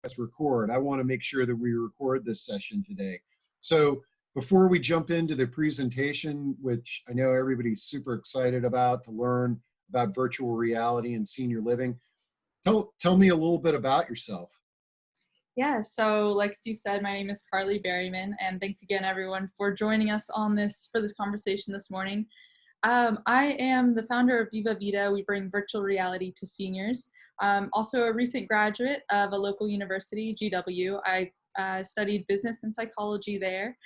press record. I want to make sure that we record this session today. So before we jump into the presentation, which I know everybody's super excited about to learn about virtual reality and senior living, tell me a little bit about yourself. Yeah, so like Steve said, my name is Carleigh Berryman, and thanks again, everyone, for joining us on this conversation this morning. I am the founder of Viva Vita. We bring virtual reality to seniors. Also a recent graduate of a local university, GW. I studied business and psychology there.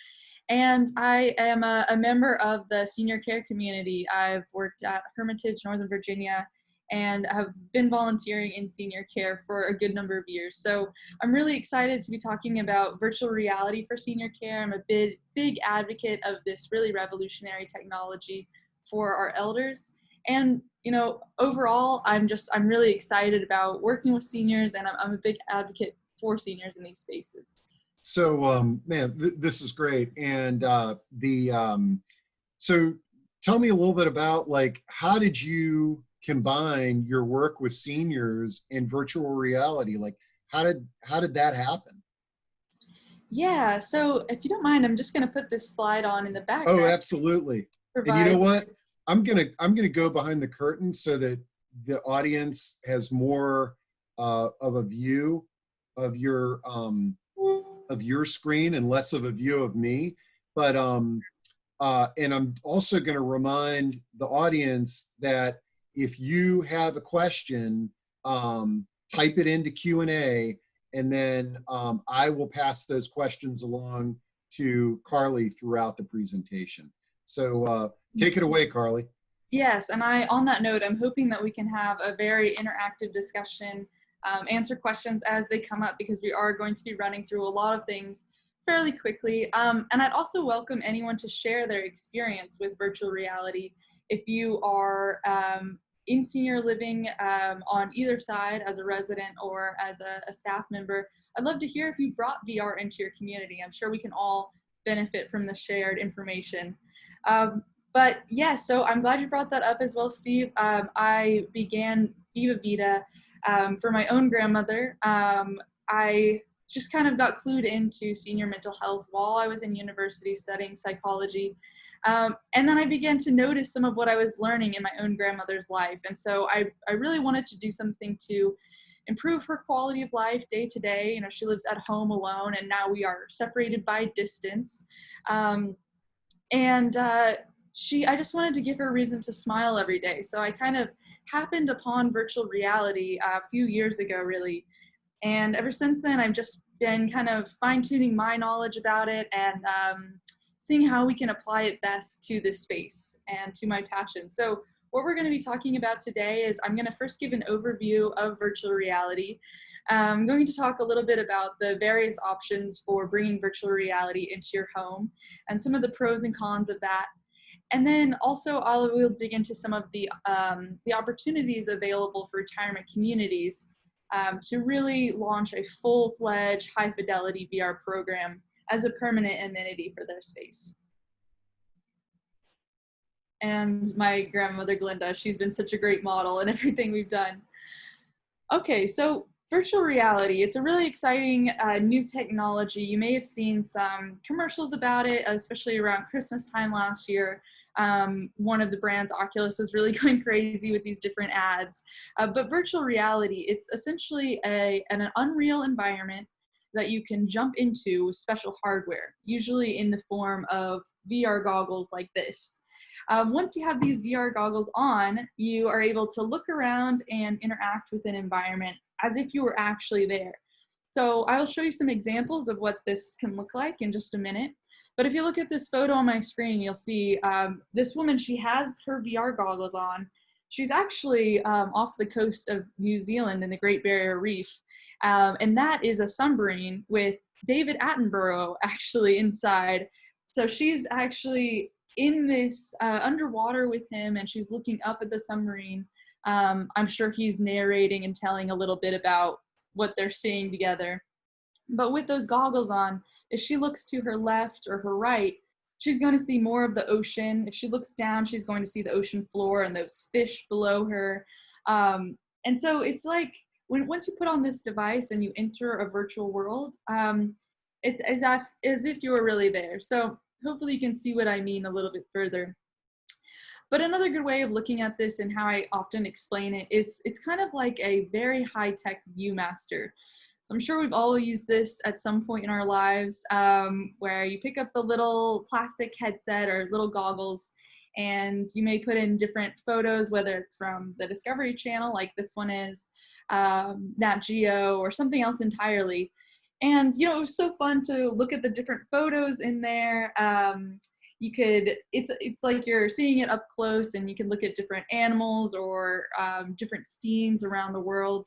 And I am a member of the senior care community. I've worked at Hermitage, Northern Virginia, and have been volunteering in senior care for a good number of years. So I'm really excited to be talking about virtual reality for senior care. I'm a big advocate of this really revolutionary technology for our elders. And, you know, overall, I'm really excited about working with seniors, and I'm a big advocate for seniors in these spaces. So, man, this is great. And so tell me a little bit about, like, how did you combine your work with seniors and virtual reality? Like, how did that happen? Yeah, so if you don't mind, I'm just going to put this slide on in the background. Oh, absolutely. And you know what? I'm gonna go behind the curtain so that the audience has more of a view of your screen and less of a view of me. But and I'm also going to remind the audience that if you have a question, type it into Q&A, and then I will pass those questions along to Carleigh throughout the presentation. So take it away, Carleigh. Yes, and on that note, I'm hoping that we can have a very interactive discussion, answer questions as they come up, because we are going to be running through a lot of things fairly quickly. And I'd also welcome anyone to share their experience with virtual reality. If you are in senior living on either side as a resident or as a staff member, I'd love to hear if you brought VR into your community. I'm sure we can all benefit from the shared information. But yeah, so I'm glad you brought that up as well, Steve. I began Viva Vita for my own grandmother. I just kind of got clued into senior mental health while I was in university studying psychology. And then I began to notice some of what I was learning in my own grandmother's life. And so I really wanted to do something to improve her quality of life day to day. You know, she lives at home alone, and now we are separated by distance. I just wanted to give her a reason to smile every day. So I kind of happened upon virtual reality a few years ago, really. And ever since then, I've just been kind of fine-tuning my knowledge about it and seeing how we can apply it best to this space and to my passion. So what we're going to be talking about today is I'm going to first give an overview of virtual reality. I'm going to talk a little bit about the various options for bringing virtual reality into your home and some of the pros and cons of that. And then also we'll dig into some of the opportunities available for retirement communities to really launch a full-fledged high-fidelity VR program as a permanent amenity for their space. And my grandmother, Glinda, she's been such a great model in everything we've done. Okay, so virtual reality, it's a really exciting new technology. You may have seen some commercials about it, especially around Christmas time last year. One of the brands, Oculus, was really going crazy with these different ads. But virtual reality, it's essentially an unreal environment that you can jump into with special hardware, usually in the form of VR goggles like this. Once you have these VR goggles on, you are able to look around and interact with an environment as if you were actually there. So I'll show you some examples of what this can look like in just a minute. But if you look at this photo on my screen, you'll see this woman, she has her VR goggles on. She's actually off the coast of New Zealand in the Great Barrier Reef. And that is a submarine with David Attenborough actually inside. So she's actually in this underwater with him, and she's looking up at the submarine. I'm sure he's narrating and telling a little bit about what they're seeing together. But with those goggles on, if she looks to her left or her right, she's going to see more of the ocean. If she looks down, she's going to see the ocean floor and those fish below her. And so it's like once you put on this device and you enter a virtual world, it's as if you were really there. So hopefully you can see what I mean a little bit further. But another good way of looking at this and how I often explain it is it's kind of like a very high-tech Viewmaster. So I'm sure we've all used this at some point in our lives, where you pick up the little plastic headset or little goggles, and you may put in different photos, whether it's from the Discovery Channel, like this one is, Nat Geo, or something else entirely. And, you know, it was so fun to look at the different photos in there. You could, it's like you're seeing it up close, and you can look at different animals or different scenes around the world.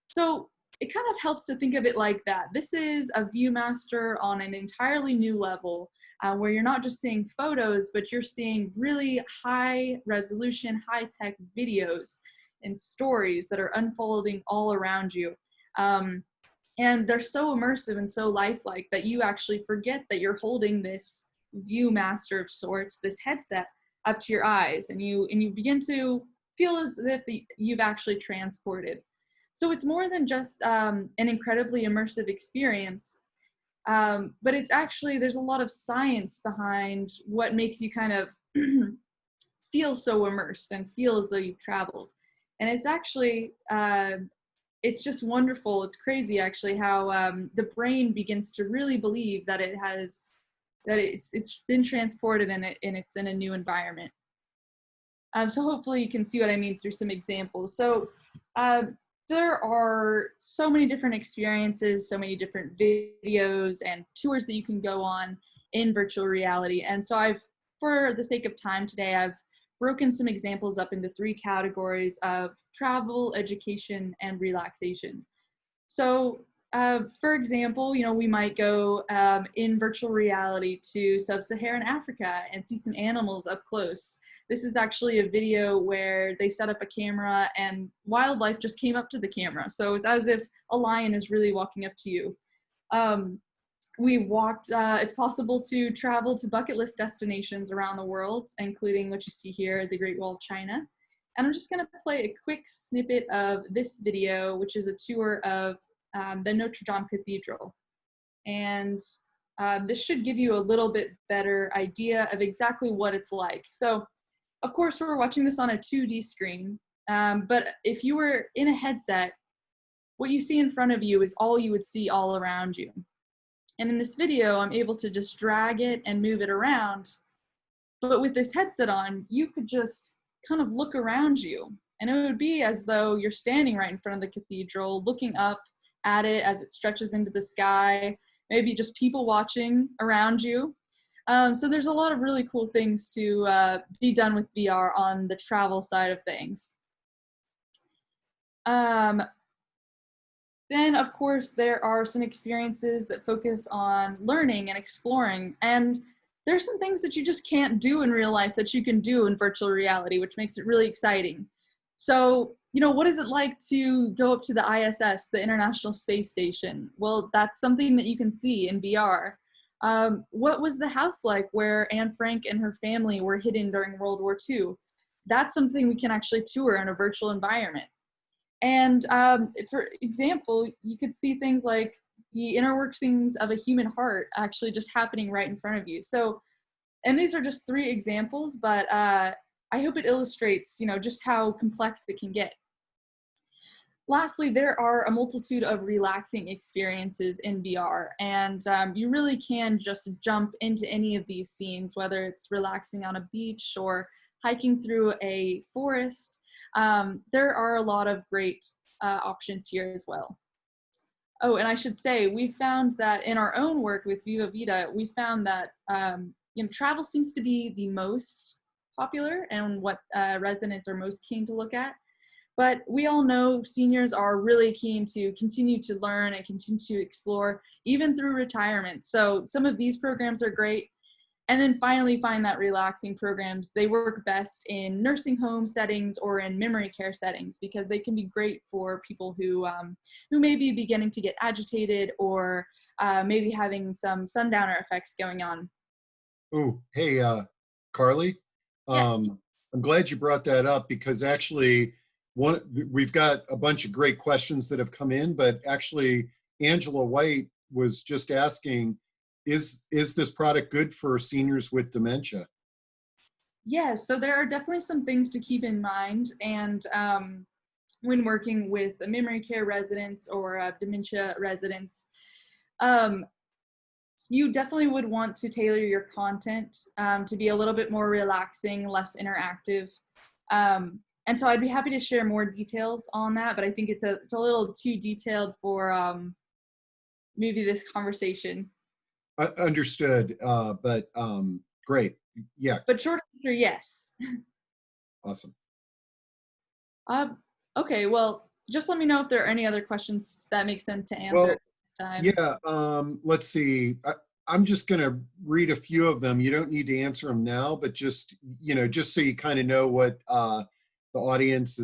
So it kind of helps to think of it like that. This is a Viewmaster on an entirely new level, where you're not just seeing photos, but you're seeing really high resolution, high tech videos and stories that are unfolding all around you. And they're so immersive and so lifelike that you actually forget that you're holding this Viewmaster of sorts, this headset, up to your eyes, and you begin to feel as if you've actually transported. So it's more than just an incredibly immersive experience, but it's actually, there's a lot of science behind what makes you kind of feel so immersed and feel as though you've traveled. And it's actually, it's just wonderful. It's crazy actually how the brain begins to really believe that it's been transported and it's in a new environment. So hopefully you can see what I mean through some examples. So there are so many different experiences, so many different videos and tours that you can go on in virtual reality. And so for the sake of time today, I've broken some examples up into 3 categories of travel, education, and relaxation. So for example, you know, we might go in virtual reality to sub-Saharan Africa and see some animals up close. This is actually a video where they set up a camera and wildlife just came up to the camera. So it's as if a lion is really walking up to you. We walked, it's possible to travel to bucket list destinations around the world, including what you see here, the Great Wall of China. And I'm just gonna play a quick snippet of this video, which is a tour of the Notre Dame Cathedral. And this should give you a little bit better idea of exactly what it's like. So, of course, we're watching this on a 2D screen, but if you were in a headset, what you see in front of you is all you would see all around you. And in this video, I'm able to just drag it and move it around. But with this headset on, you could just kind of look around you. And it would be as though you're standing right in front of the cathedral, looking up at it as it stretches into the sky, maybe just people watching around you. So there's a lot of really cool things to be done with VR on the travel side of things. Then, of course, there are some experiences that focus on learning and exploring. And there's some things that you just can't do in real life that you can do in virtual reality, which makes it really exciting. So, you know, what is it like to go up to the ISS, the International Space Station? Well, that's something that you can see in VR. What was the house like where Anne Frank and her family were hidden during World War II? That's something we can actually tour in a virtual environment. And for example, you could see things like the inner workings of a human heart actually just happening right in front of you. So, and these are just 3 examples, but I hope it illustrates, you know, just how complex it can get. Lastly, there are a multitude of relaxing experiences in VR, and you really can just jump into any of these scenes, whether it's relaxing on a beach or hiking through a forest. There are a lot of great options here as well. Oh, and I should say, we found that in our own work with Viva Vita, we found that you know, travel seems to be the most popular and what residents are most keen to look at. But we all know seniors are really keen to continue to learn and continue to explore, even through retirement. So some of these programs are great. And then finally find that relaxing programs, they work best in nursing home settings or in memory care settings, because they can be great for people who may be beginning to get agitated or maybe having some sundowner effects going on. Oh, hey, Carleigh. Yes. I'm glad you brought that up, because actually we've got a bunch of great questions that have come in, but actually Angela White was just asking, is this product good for seniors with dementia? Yes, so there are definitely some things to keep in mind, and when working with memory care residents or dementia residents, um, you definitely would want to tailor your content to be a little bit more relaxing, less interactive. And so I'd be happy to share more details on that, but I think it's a little too detailed for maybe this conversation. Understood, but great. Yeah, But short answer, yes. awesome. Uh, okay, well, just let me know if there are any other questions that make sense to answer Well, this time. yeah, let's see. I'm just going to read a few of them. You don't need to answer them now, but just, just so you kind of know what the audience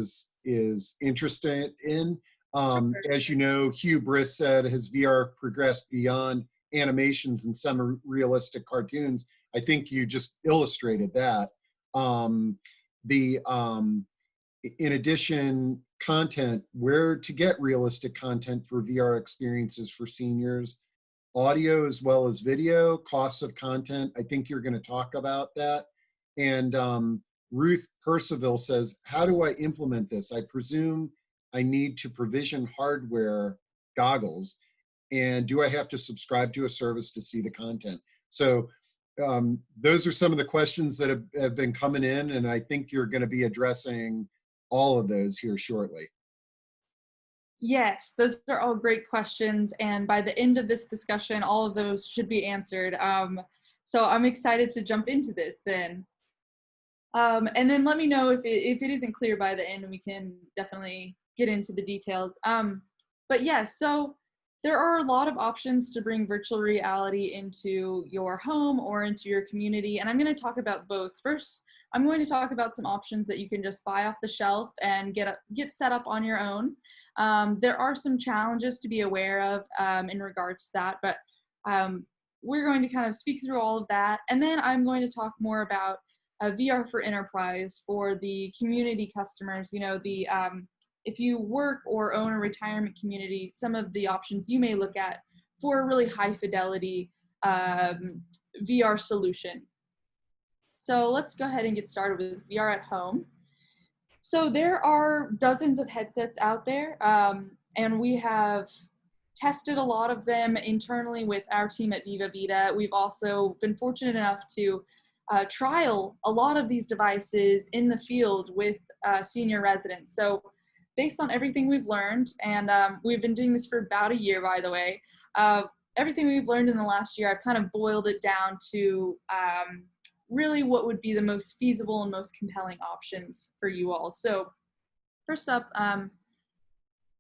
is interested in. As you know, Hugh Briss said, has VR progressed beyond animations and semi-realistic cartoons? I think you just illustrated that. The In addition, content, where to get realistic content for VR experiences for seniors, audio as well as video, costs of content. I think you're going to talk about that. And Ruth Percival says, how do I implement this? I presume I need to provision hardware goggles. And do I have to subscribe to a service to see the content? So those are some of the questions that have been coming in, and I think you're going to be addressing all of those here shortly. Yes, those are all great questions. And by the end of this discussion, all of those should be answered. So I'm excited to jump into this then. And then let me know if it isn't clear by the end, and we can definitely get into the details. But yes, so there are a lot of options to bring virtual reality into your home or into your community. And I'm going to talk about both. First, I'm going to talk about some options that you can just buy off the shelf and get set up on your own. There are some challenges to be aware of in regards to that, but we're going to kind of speak through all of that. And then I'm going to talk more about VR for enterprise for the community customers. If you work or own a retirement community, some of the options you may look at for a really high fidelity VR solution. So let's go ahead and get started with VR at home. So there are dozens of headsets out there, and we have tested a lot of them internally with our team at Viva Vita. We've also been fortunate enough to trial a lot of these devices in the field with senior residents. So based on everything we've learned, and we've been doing this for about a year, by the way, everything we've learned in the last year, I've kind of boiled it down to really what would be the most feasible and most compelling options for you all. So first up,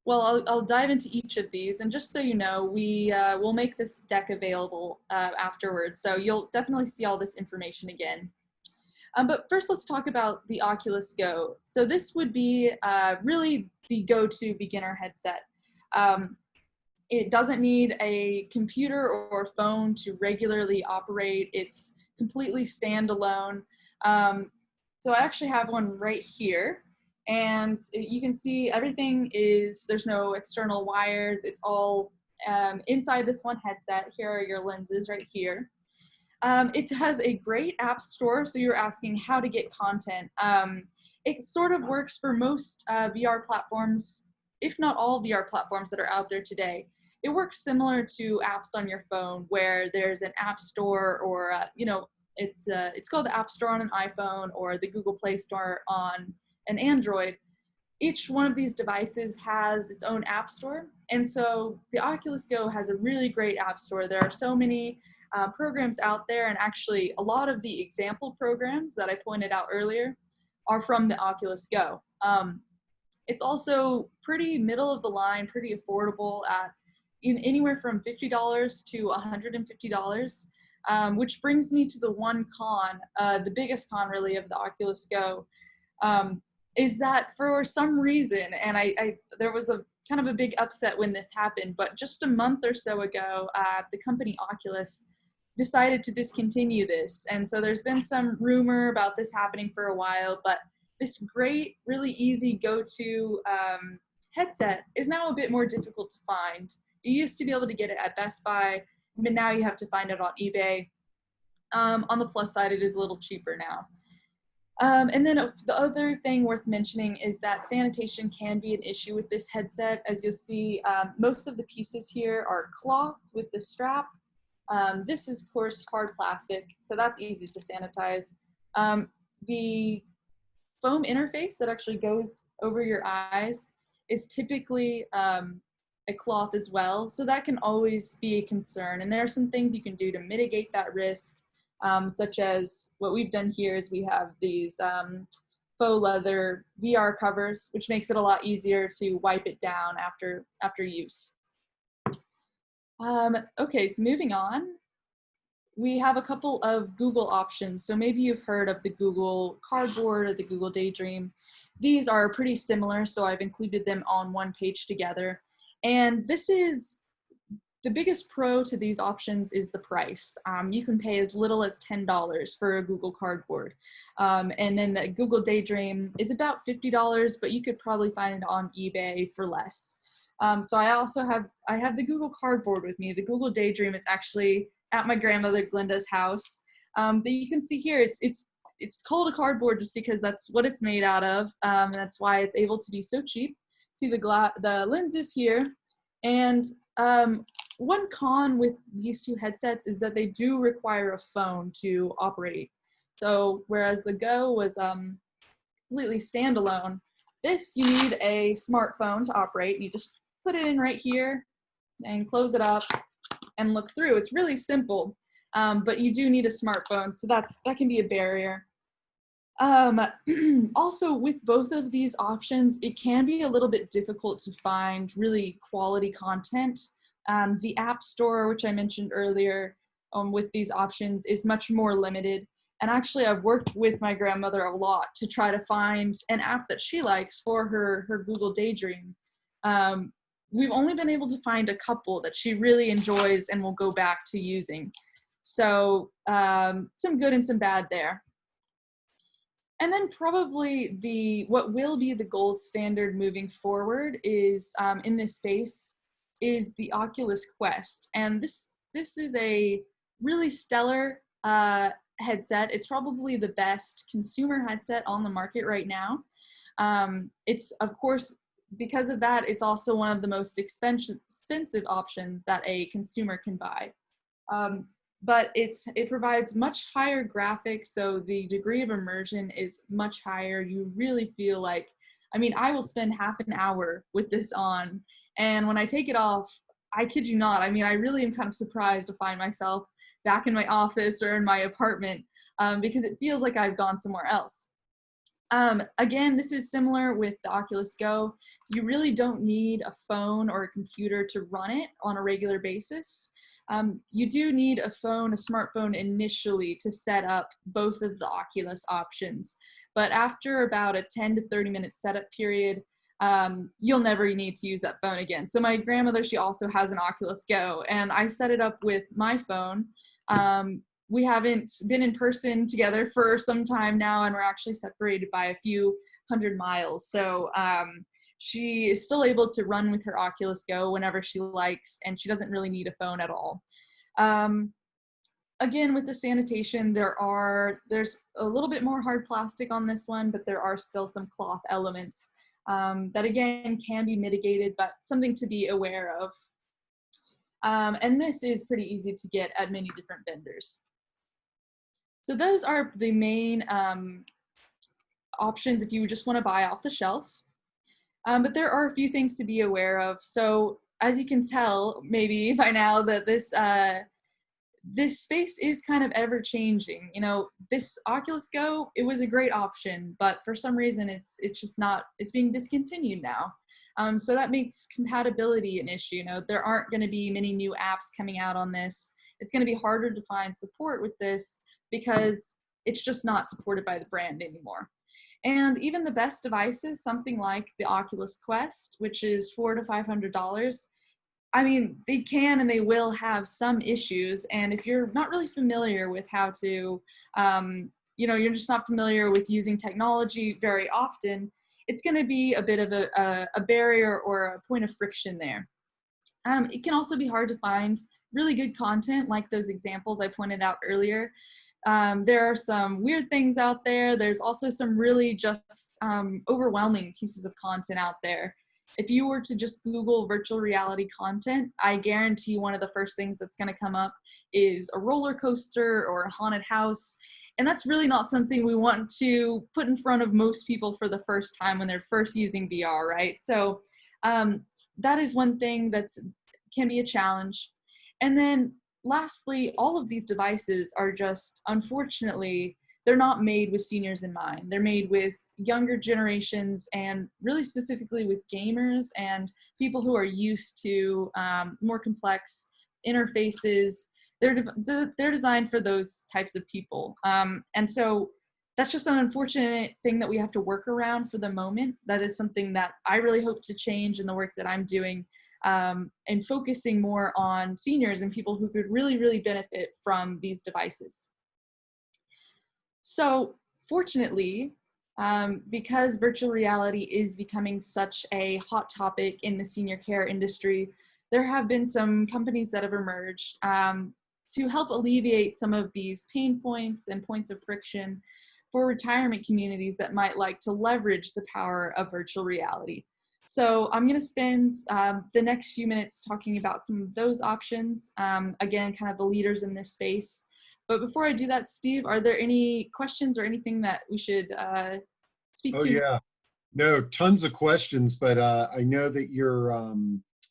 well, I'll dive into each of these, and just so you know, we'll make this deck available afterwards, so you'll definitely see all this information again. But first, let's talk about the Oculus Go. So this would be really the go-to beginner headset. It doesn't need a computer or phone to regularly operate. It's completely standalone. So I actually have one right here, and you can see everything there's no external wires. It's all inside this one headset. Here are your lenses right here. It has a great app store, so you're asking how to get content. It sort of works for most VR platforms, if not all VR platforms that are out there today. It works similar to apps on your phone, where there's an app store, or it's called the App Store on an iPhone, or the Google Play Store on an Android. Each one of these devices has its own app store, and so the Oculus Go has a really great app store. There are so many programs out there, and actually a lot of the example programs that I pointed out earlier are from the Oculus Go. It's also pretty middle of the line, pretty affordable at anywhere from $50 to $150, which brings me to the one con, the biggest con really of the Oculus Go, is that for some reason, and there was a kind of a big upset when this happened, but just a month or so ago, the company Oculus decided to discontinue this. And so there's been some rumor about this happening for a while, but this great, really easy go-to headset is now a bit more difficult to find. You used to be able to get it at Best Buy, but now you have to find it on eBay. On the plus side, it is a little cheaper now. And then the other thing worth mentioning is that sanitation can be an issue with this headset. As you'll see, most of the pieces here are cloth with the strap. This is, of course, hard plastic, so that's easy to sanitize. The foam interface that actually goes over your eyes is typically a cloth as well, so that can always be a concern. And there are some things you can do to mitigate that risk, such as what we've done here is we have these faux leather VR covers, which makes it a lot easier to wipe it down after use. Okay, so moving on, we have a couple of Google options. So maybe you've heard of the Google Cardboard or the Google Daydream. These are pretty similar, so I've included them on one page together. And this is the biggest pro to these options is the price. You can pay as little as $10 for a Google Cardboard. And then the Google Daydream is about $50, but you could probably find it on eBay for less. So I have the Google Cardboard with me. The Google Daydream is actually at my grandmother Glenda's house. But you can see here, it's called a cardboard just because that's what it's made out of. That's why it's able to be so cheap. See the lenses here. And one con with these two headsets is that they do require a phone to operate. So whereas the Go was completely standalone, this you need a smartphone to operate. You just put it in right here and close it up and look through. It's really simple, but you do need a smartphone, so that can be a barrier. Also, with both of these options, it can be a little bit difficult to find really quality content. The App Store, which I mentioned earlier, with these options is much more limited. And actually, I've worked with my grandmother a lot to try to find an app that she likes for her Google Daydream. We've only been able to find a couple that she really enjoys and will go back to using. So some good and some bad there. And then probably what will be the gold standard moving forward is in this space is the Oculus Quest. And this is a really stellar headset. It's probably the best consumer headset on the market right now. It's, of course, because of that, it's also one of the most expensive options that a consumer can buy. But it provides much higher graphics, so the degree of immersion is much higher. You really feel like, I mean, I will spend half an hour with this on, and when I take it off, I kid you not, I mean, I really am kind of surprised to find myself back in my office or in my apartment because it feels like I've gone somewhere else. Again, this is similar with the Oculus Go. You really don't need a phone or a computer to run it on a regular basis. You do need a smartphone initially to set up both of the Oculus options. But after about a 10 to 30 minute setup period, you'll never need to use that phone again. So my grandmother, she also has an Oculus Go, and I set it up with my phone. We haven't been in person together for some time now, and we're actually separated by a few hundred miles. So she is still able to run with her Oculus Go whenever she likes, and she doesn't really need a phone at all. Again, with the sanitation, there's a little bit more hard plastic on this one, but there are still some cloth elements that, again, can be mitigated, but something to be aware of. And this is pretty easy to get at many different vendors. So those are the main options if you just want to buy off the shelf. But there are a few things to be aware of. So as you can tell, maybe by now, that this space is kind of ever changing. You know, this Oculus Go, it was a great option, but for some reason it's just not, it's being discontinued now. So that makes compatibility an issue. You know, there aren't going to be many new apps coming out on this. It's going to be harder to find support with this because it's just not supported by the brand anymore. And even the best devices, something like the Oculus Quest, which is $400 to $500, I mean, they can and they will have some issues. And if you're not really familiar with how to you're just not familiar with using technology very often, it's going to be a bit of a barrier or a point of friction there. It can also be hard to find really good content like those examples I pointed out earlier. There are some weird things out there. There's also some really just overwhelming pieces of content out there. If you were to just Google virtual reality content, I guarantee one of the first things that's going to come up is a roller coaster or a haunted house. And that's really not something we want to put in front of most people for the first time when they're first using VR, right? So that is one thing that can be a challenge. And then lastly, all of these devices are just, unfortunately, they're not made with seniors in mind. They're made with younger generations and really specifically with gamers and people who are used to more complex interfaces. They're designed for those types of people. And so that's just an unfortunate thing that we have to work around for the moment. That is something that I really hope to change in the work that I'm doing, and focusing more on seniors and people who could really, really benefit from these devices. So fortunately, because virtual reality is becoming such a hot topic in the senior care industry, there have been some companies that have emerged to help alleviate some of these pain points and points of friction for retirement communities that might like to leverage the power of virtual reality. So I'm going to spend the next few minutes talking about some of those options, again, kind of the leaders in this space. But before I do that, Steve, are there any questions or anything that we should speak to? Oh yeah, no, tons of questions, but I know that you're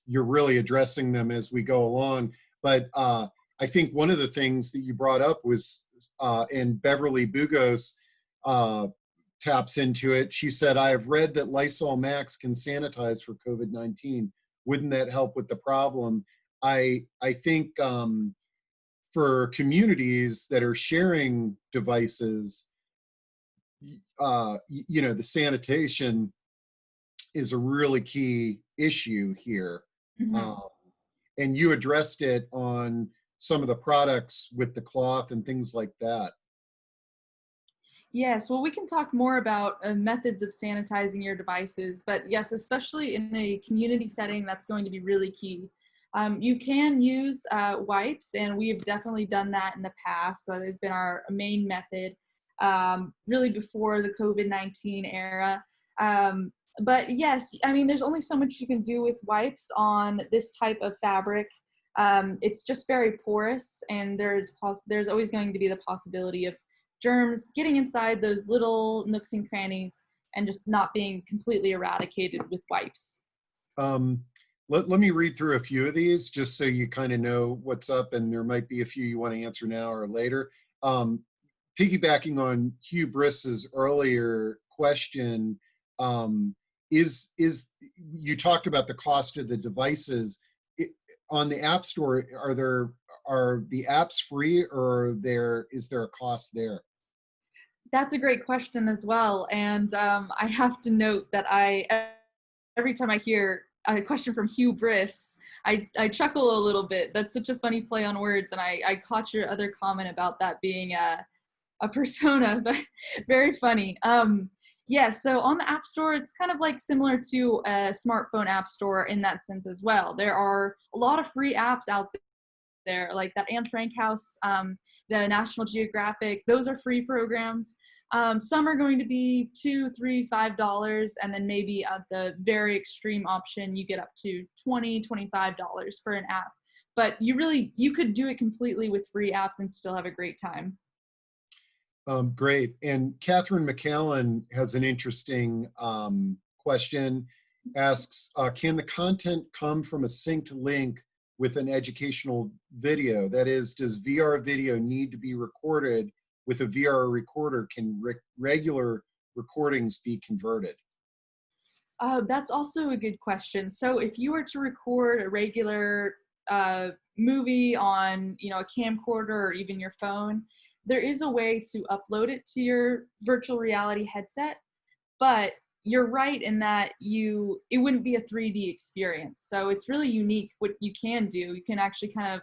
really addressing them as we go along. But I think one of the things that you brought up was, and Beverly Bugos taps into it. She said, "I have read that Lysol Max can sanitize for COVID-19. Wouldn't that help with the problem?" I think for communities that are sharing devices, the sanitation is a really key issue here. Mm-hmm. And you addressed it on some of the products with the cloth and things like that. Yes, well, we can talk more about methods of sanitizing your devices, but yes, especially in a community setting, that's going to be really key. You can use wipes, and we've definitely done that in the past. So that has been our main method, really before the COVID-19 era. But yes, I mean, there's only so much you can do with wipes on this type of fabric. It's just very porous, and there's always going to be the possibility of germs getting inside those little nooks and crannies and just not being completely eradicated with wipes. Let me read through a few of these just so you kind of know what's up, and there might be a few you want to answer now or later. Piggybacking on Hugh Briss's earlier question, is you talked about the cost of the devices. On the App Store, are the apps free, or is there a cost there? That's a great question as well. And I have to note that every time I hear a question from Hugh Briss, I chuckle a little bit. That's such a funny play on words. And I caught your other comment about that being a persona, but very funny. Yeah, so on the App Store, it's kind of like similar to a smartphone App Store in that sense as well. There are a lot of free apps out there, like that Anne Frank House, the National Geographic. Those are free programs. Some are going to be $2, $3, $5, and then maybe at the very extreme option, you get up to $20, $25 for an app. But you could do it completely with free apps and still have a great time. Great. And Catherine McCallan has an interesting question. Asks, can the content come from a synced link with an educational video? That is, does VR video need to be recorded with a VR recorder? Can regular recordings be converted? That's also a good question. So if you were to record a regular movie on, a camcorder or even your phone, there is a way to upload it to your virtual reality headset, but you're right in that it wouldn't be a 3D experience. So it's really unique what you can do. You can actually kind of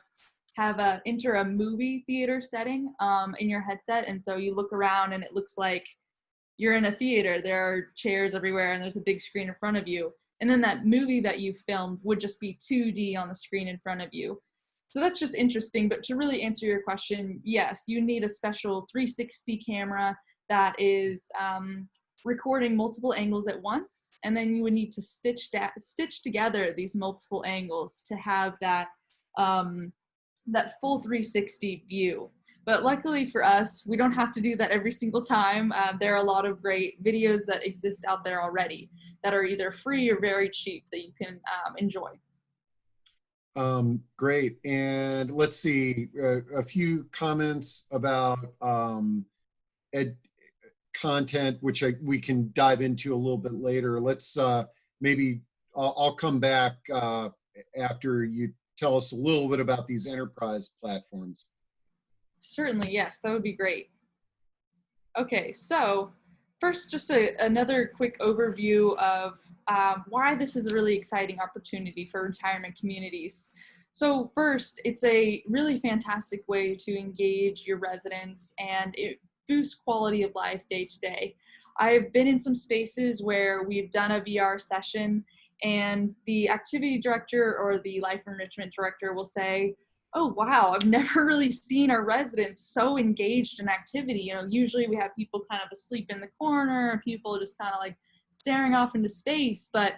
enter a movie theater setting in your headset. And so you look around and it looks like you're in a theater. There are chairs everywhere and there's a big screen in front of you. And then that movie that you filmed would just be 2D on the screen in front of you. So that's just interesting. But to really answer your question, yes, you need a special 360 camera that is recording multiple angles at once. And then you would need to stitch together these multiple angles to have that that full 360 view. But luckily for us, we don't have to do that every single time. There are a lot of great videos that exist out there already that are either free or very cheap that you can enjoy. Great. And let's see, a few comments about content, which we can dive into a little bit later. Let's maybe I'll come back after you tell us a little bit about these enterprise platforms. Certainly, yes, that would be great. Okay, so first, just another quick overview of why this is a really exciting opportunity for retirement communities. So first, it's a really fantastic way to engage your residents, and it boosts quality of life day to day. I've been in some spaces where we've done a VR session and the activity director or the life enrichment director will say, "Oh, wow, I've never really seen our residents so engaged in activity." You know, usually we have people kind of asleep in the corner, people just kind of like staring off into space. But,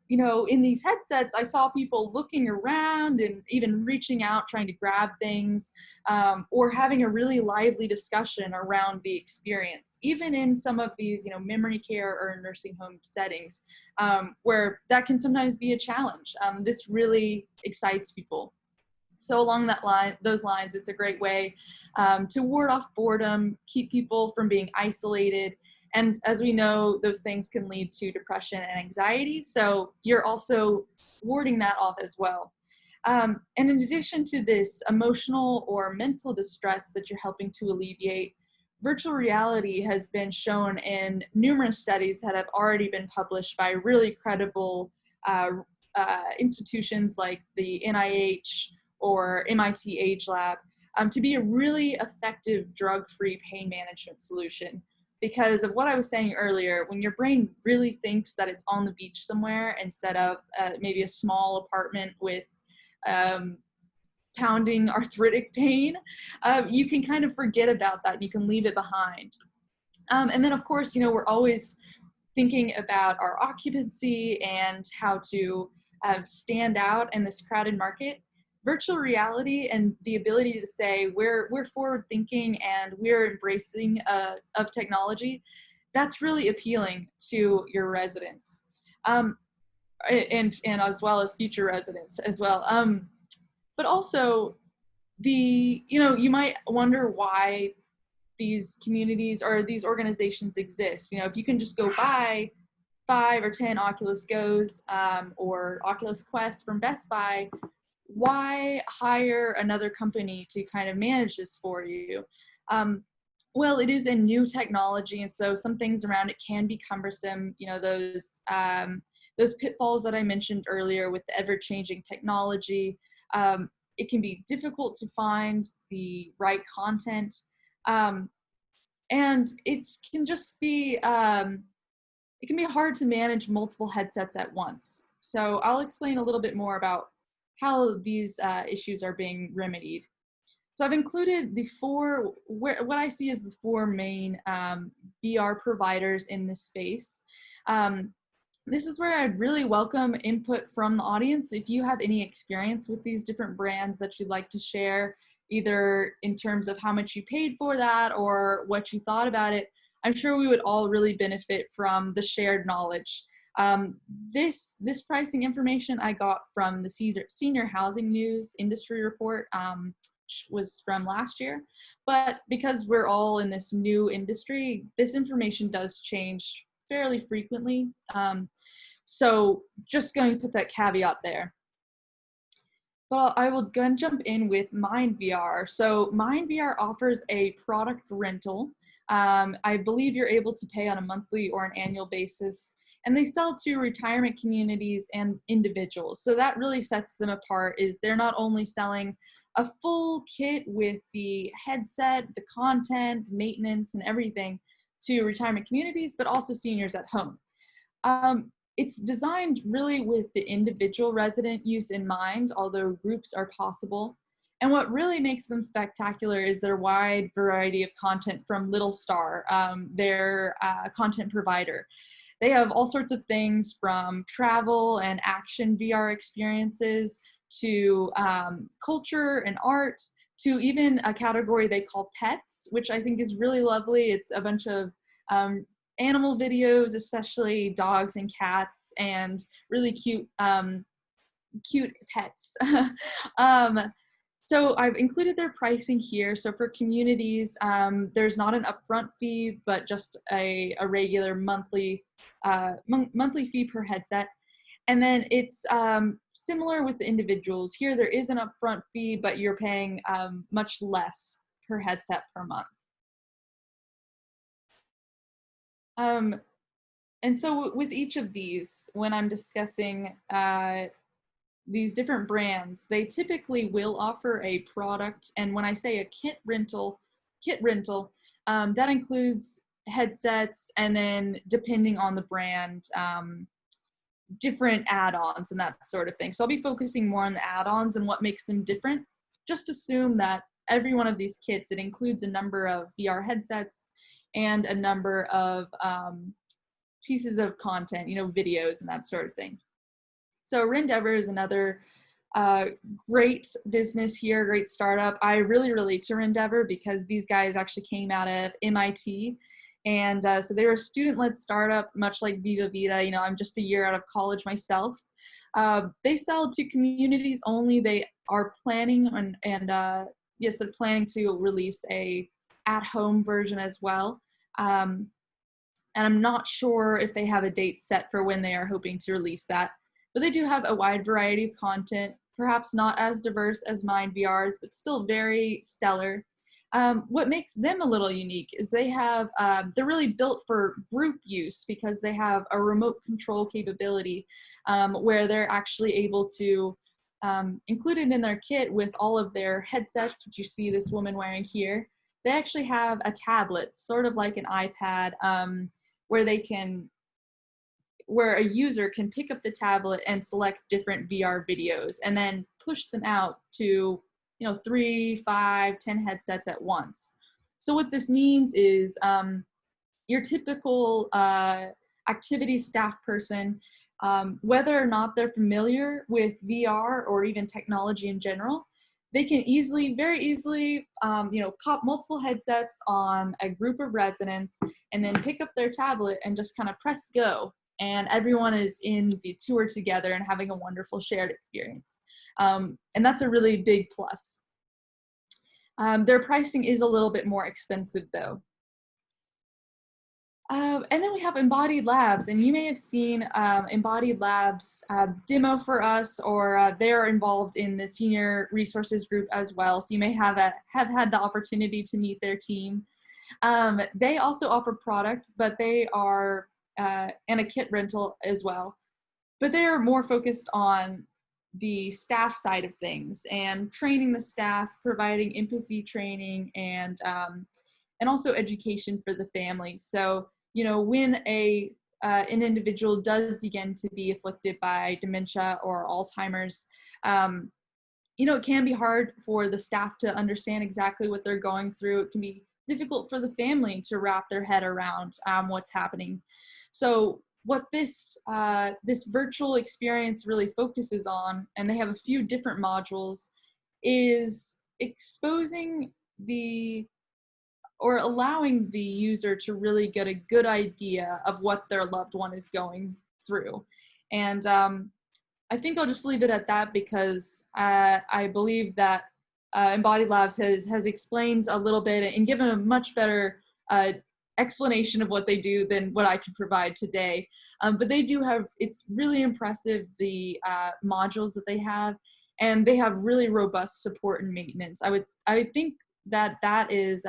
you know, in these headsets, I saw people looking around and even reaching out, trying to grab things, or having a really lively discussion around the experience, even in some of these, you know, memory care or nursing home settings, where that can sometimes be a challenge. This really excites people. So along those lines, it's a great way to ward off boredom, keep people from being isolated. And as we know, those things can lead to depression and anxiety. So you're also warding that off as well. And in addition to this emotional or mental distress that you're helping to alleviate, virtual reality has been shown in numerous studies that have already been published by really credible institutions like the NIH, or MIT Age Lab, to be a really effective drug-free pain management solution. Because of what I was saying earlier, when your brain really thinks that it's on the beach somewhere instead of maybe a small apartment with pounding arthritic pain, you can kind of forget about that and you can leave it behind. And then of course, you know, we're always thinking about our occupancy and how to stand out in this crowded market. Virtual reality and the ability to say we're forward thinking and we're embracing of technology, that's really appealing to your residents, and as well as future residents as well. But also, you know, you might wonder why these communities or these organizations exist. You know, if you can just go buy 5 or 10 Oculus Go's or Oculus Quests from Best Buy, why hire another company to kind of manage this for you? Well, it is a new technology, and so some things around it can be cumbersome. You know, those pitfalls that I mentioned earlier with the ever-changing technology. It can be difficult to find the right content, and it can just be it can be hard to manage multiple headsets at once. So I'll explain a little bit more about how these issues are being remedied. So I've included what I see as the 4 main VR providers in this space. This is where I'd really welcome input from the audience. If you have any experience with these different brands that you'd like to share, either in terms of how much you paid for that or what you thought about it, I'm sure we would all really benefit from the shared knowledge. This pricing information I got from the Senior Housing News industry report, which was from last year. But because we're all in this new industry, this information does change fairly frequently. So just going to put that caveat there. But I will go and jump in with MindVR. So MindVR offers a product rental. I believe you're able to pay on a monthly or an annual basis. and they sell to retirement communities and individuals. So that really sets them apart, is they're not only selling a full kit with the headset, the content, maintenance, and everything to retirement communities, but also seniors at home. It's designed really with the individual resident use in mind, although groups are possible. And what really makes them spectacular is their wide variety of content from Little Star, their content provider. They have all sorts of things from travel and action VR experiences to culture and art, to even a category they call pets, which I think is really lovely. It's a bunch of animal videos, especially dogs and cats, and really cute pets. So I've included their pricing here. So for communities, there's not an upfront fee, but just a regular monthly fee per headset. And then it's similar with the individuals. Here there is an upfront fee, but you're paying much less per headset per month. And so with each of these, when I'm discussing these different brands, they typically will offer a product. And when I say a kit rental, that includes headsets, and then depending on the brand, different add-ons and that sort of thing. So I'll be focusing more on the add-ons and what makes them different. Just assume that every one of these kits, it includes a number of VR headsets and a number of pieces of content, videos and that sort of thing. So Rendeavor is another great business here, great startup. I really relate to Rendeavor because these guys actually came out of MIT. And so they're a student-led startup, much like Viva Vita. I'm just a year out of college myself. They sell to communities only. They are planning on, yes, they're planning to release a at-home version as well. And I'm not sure if they have a date set for when they are hoping to release that. But they do have a wide variety of content, perhaps not as diverse as MindVR's, but still very stellar. What makes them a little unique is they have, they're really built for group use because they have a remote control capability where they're actually able to include it in their kit with all of their headsets, which you see this woman wearing here. They actually have a tablet, sort of like an iPad, where a user can pick up the tablet and select different VR videos and then push them out to 3, 5, 10 headsets at once. So what this means is your typical activity staff person, whether or not they're familiar with VR or even technology in general, they can very easily, pop multiple headsets on a group of residents and then pick up their tablet and just kind of press go. And everyone is in the tour together and having a wonderful shared experience. And that's a really big plus. Their pricing is a little bit more expensive though. And then we have Embodied Labs, and you may have seen Embodied Labs demo for us, or they're involved in the senior resources group as well. So you may have had the opportunity to meet their team. They also offer product, but they are, and a kit rental as well, but they're more focused on the staff side of things and training the staff, providing empathy training, and also education for the families. So, when an individual does begin to be afflicted by dementia or Alzheimer's, it can be hard for the staff to understand exactly what they're going through. It can be difficult for the family to wrap their head around what's happening. So what this virtual experience really focuses on, and they have a few different modules, is exposing or allowing the user to really get a good idea of what their loved one is going through. And I think I'll just leave it at that because I believe that Embodied Labs has explained a little bit and given a much better explanation of what they do than what I can provide today. But they do have, it's really impressive, the modules that they have, and they have really robust support and maintenance. I would think that is,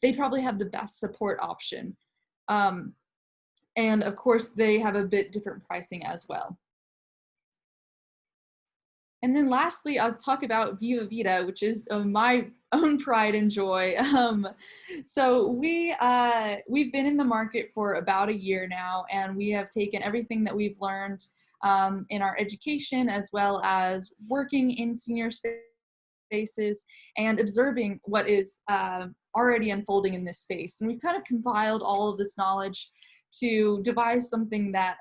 they probably have the best support option. And of course, they have a bit different pricing as well. And then lastly, I'll talk about Viva Vita, which is my own pride and joy. So we've been in the market for about a year now, and we have taken everything that we've learned in our education, as well as working in senior spaces and observing what is already unfolding in this space. And we've kind of compiled all of this knowledge to devise something that,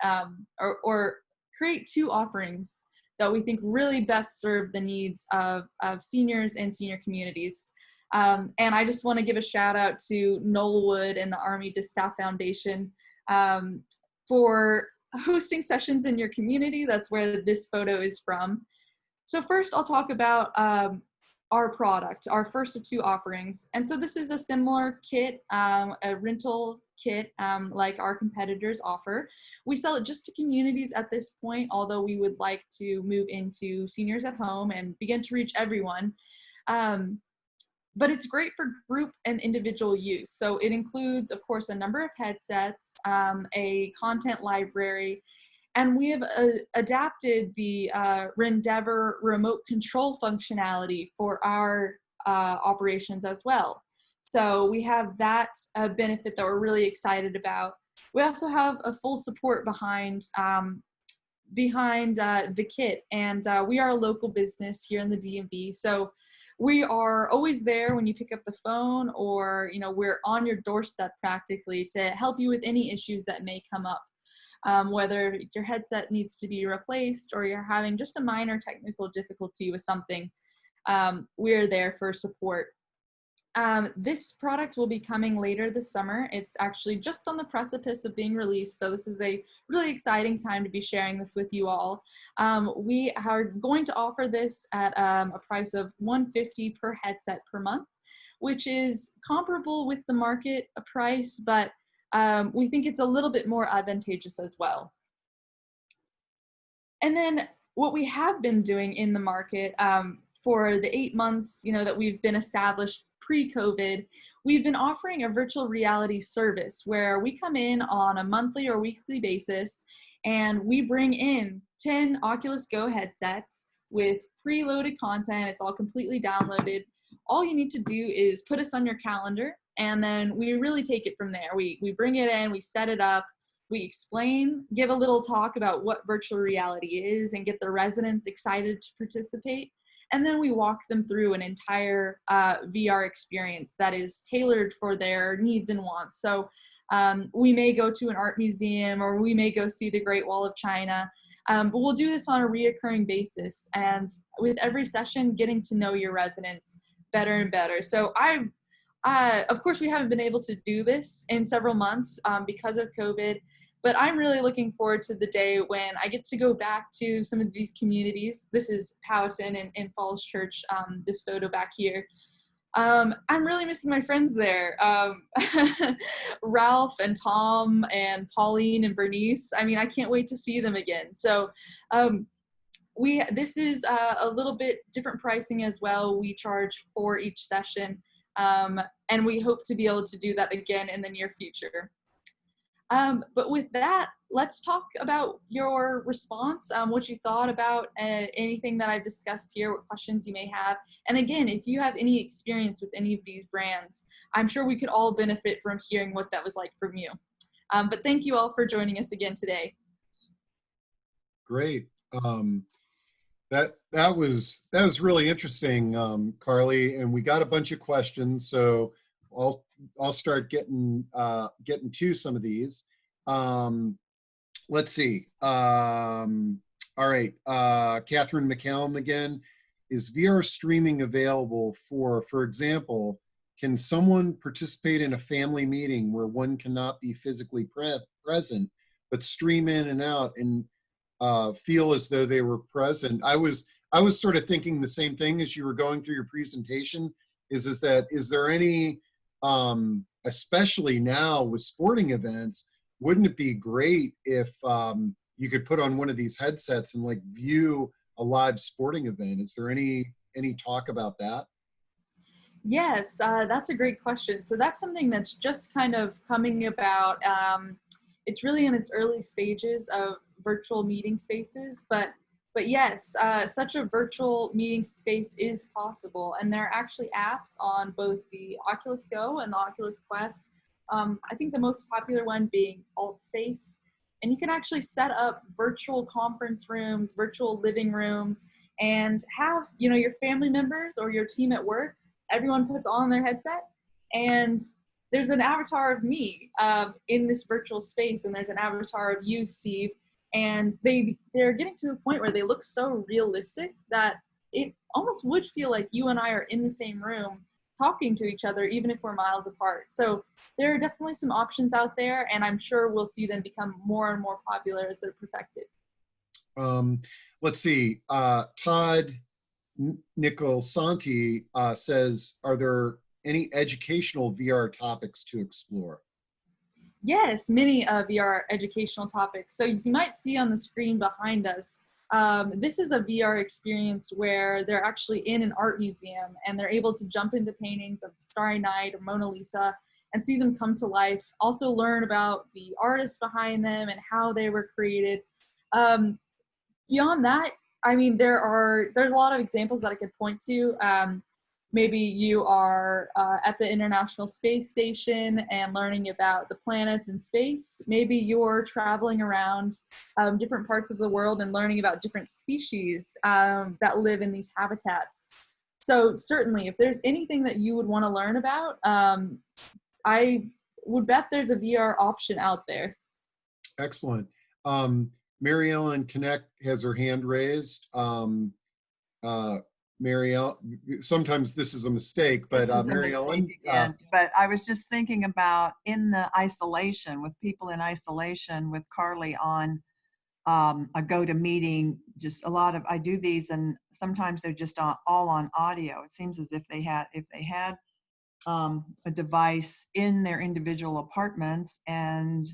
or create two offerings that we think really best serve the needs of seniors and senior communities. And I just want to give a shout out to Knollwood and the Army Distaff Foundation for hosting sessions in your community. That's where this photo is from. So first I'll talk about our product, our first of two offerings. And so this is a similar kit, a rental kit like our competitors offer. We sell it just to communities at this point, although we would like to move into seniors at home and begin to reach everyone. But it's great for group and individual use. So it includes, of course, a number of headsets, a content library, and we have adapted the Rendeavor remote control functionality for our operations as well. So we have that benefit that we're really excited about. We also have a full support behind the kit, and we are a local business here in the DMV. So we are always there when you pick up the phone, or we're on your doorstep practically to help you with any issues that may come up. Whether it's your headset needs to be replaced or you're having just a minor technical difficulty with something, we're there for support. This product will be coming later this summer. It's actually just on the precipice of being released, so this is a really exciting time to be sharing this with you all. We are going to offer this at a price of $150 per headset per month, which is comparable with the market price, but we think it's a little bit more advantageous as well. And then what we have been doing in the market for the 8 months that we've been established pre-COVID, we've been offering a virtual reality service where we come in on a monthly or weekly basis and we bring in 10 Oculus Go headsets with preloaded content. It's all completely downloaded. All you need to do is put us on your calendar, and then we really take it from there. We bring it in, we set it up, we explain, give a little talk about what virtual reality is and get the residents excited to participate. And then we walk them through an entire VR experience that is tailored for their needs and wants. So we may go to an art museum, or we may go see the Great Wall of China, but we'll do this on a reoccurring basis. And with every session, getting to know your residents better and better. So of course, we haven't been able to do this in several months because of COVID, but I'm really looking forward to the day when I get to go back to some of these communities. This is Powhatan and Falls Church, this photo back here. I'm really missing my friends there. Ralph and Tom and Pauline and Bernice. I mean, I can't wait to see them again. So this is a little bit different pricing as well. We charge for each session. And we hope to be able to do that again in the near future. But with that, let's talk about your response, what you thought about anything that I've discussed here, what questions you may have. And again, if you have any experience with any of these brands, I'm sure we could all benefit from hearing what that was like from you. But thank you all for joining us again today. Great. That was really interesting, Carleigh, and we got a bunch of questions, so I'll start getting to some of these. Let's see. All right, Catherine McCallum again. Is VR streaming available for example, can someone participate in a family meeting where one cannot be physically present, but stream in and out and feel as though they were present? I was sort of thinking the same thing as you were going through your presentation. Is there any, especially now with sporting events, wouldn't it be great if you could put on one of these headsets and like view a live sporting event? Is there any talk about that? Yes, that's a great question. So that's something that's just kind of coming about it's really in its early stages of virtual meeting spaces, but yes, such a virtual meeting space is possible, and there are actually apps on both the Oculus Go and the Oculus Quest. I think the most popular one being AltSpace, and you can actually set up virtual conference rooms, virtual living rooms, and have, you know, your family members or your team at work, everyone puts on their headset, and there's an avatar of me in this virtual space, and there's an avatar of you, Steve, and they're getting to a point where they look so realistic that it almost would feel like you and I are in the same room talking to each other, even if we're miles apart. So there are definitely some options out there, and I'm sure we'll see them become more and more popular as they're perfected. Let's see. Todd Nicolasanti says, are there any educational VR topics to explore? Yes, many VR educational topics. So as you might see on the screen behind us, this is a VR experience where they're actually in an art museum and they're able to jump into paintings of Starry Night or Mona Lisa and see them come to life. Also learn about the artists behind them and how they were created. Beyond that, I mean, there's a lot of examples that I could point to. Maybe you are at the International Space Station and learning about the planets in space. Maybe you're traveling around different parts of the world and learning about different species that live in these habitats. So certainly, if there's anything that you would want to learn about, I would bet there's a VR option out there. Excellent. Mary Ellen Connect has her hand raised. Mary Ellen, sometimes this is a mistake, but Mary Ellen. But I was just thinking about in the isolation, with people in isolation, with Carleigh on a GoToMeeting, just a lot of, I do these and sometimes they're just all on audio. It seems as if they had a device in their individual apartments and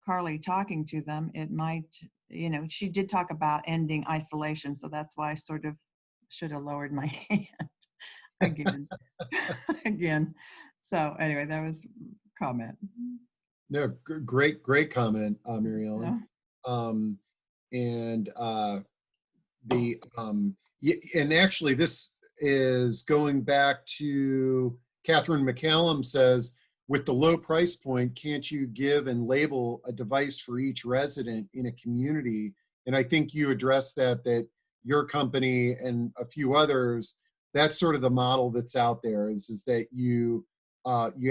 Carleigh talking to them, it might, you know, she did talk about ending isolation. So that's why I sort of should have lowered my hand again. So anyway, that was a comment. No, great comment, Mary Ellen. Yeah. And actually this is going back to Catherine McCallum says, with the low price point, can't you give and label a device for each resident in a community? And I think you addressed that your company and a few others, that's sort of the model that's out there, is that you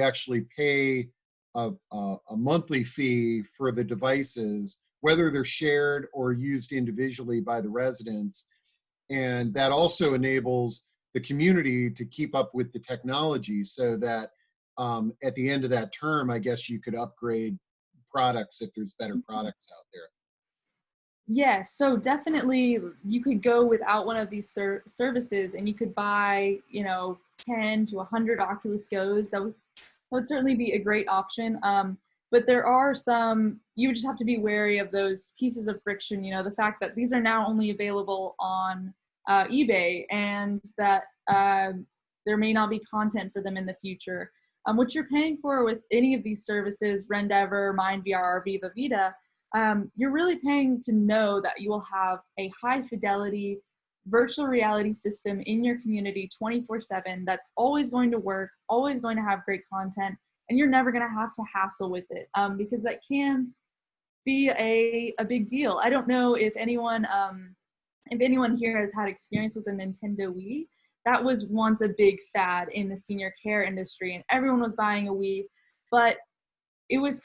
actually pay a monthly fee for the devices, whether they're shared or used individually by the residents. And that also enables the community to keep up with the technology so that at the end of that term, I guess you could upgrade products if there's better products out there. Yeah, so definitely you could go without one of these services and you could buy, 10 to 100 Oculus Go's. That would certainly be a great option. But there are some, you would just have to be wary of those pieces of friction, the fact that these are now only available on eBay and that there may not be content for them in the future. What you're paying for with any of these services, Rendeavor, MindVR, or Viva Vita, you're really paying to know that you will have a high fidelity virtual reality system in your community 24/7 that's always going to work, always going to have great content, and you're never going to have to hassle with it because that can be a big deal. I don't know if anyone here has had experience with a Nintendo Wii. That was once a big fad in the senior care industry and everyone was buying a Wii, but it was